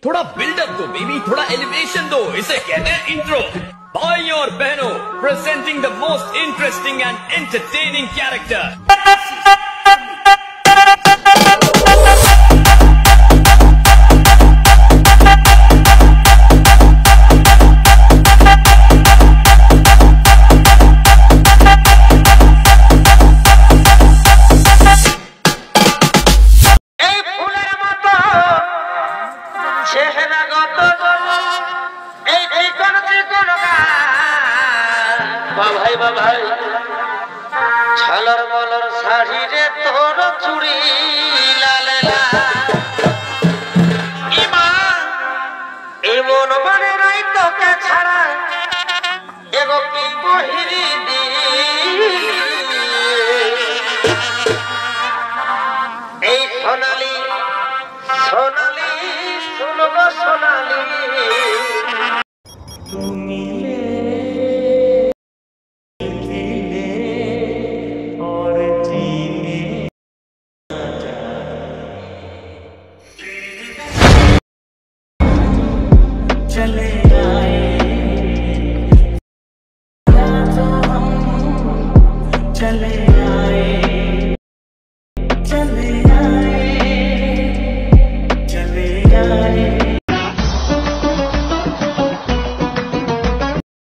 थोड़ा बिल्डअप दो बेबी, थोड़ा एलिवेशन दो, इसे कहते हैं इंट्रो। भाई और बहनों, presenting the most interesting and entertaining character. ভাই ছালর মলর শাড়ি রে তোর চুড়ি লালে এমন মানে নাই তোকে ছাড়া এগো কি বহিরি দি এই সোনালি সোনালি শুনবো সোনালি তুমি चले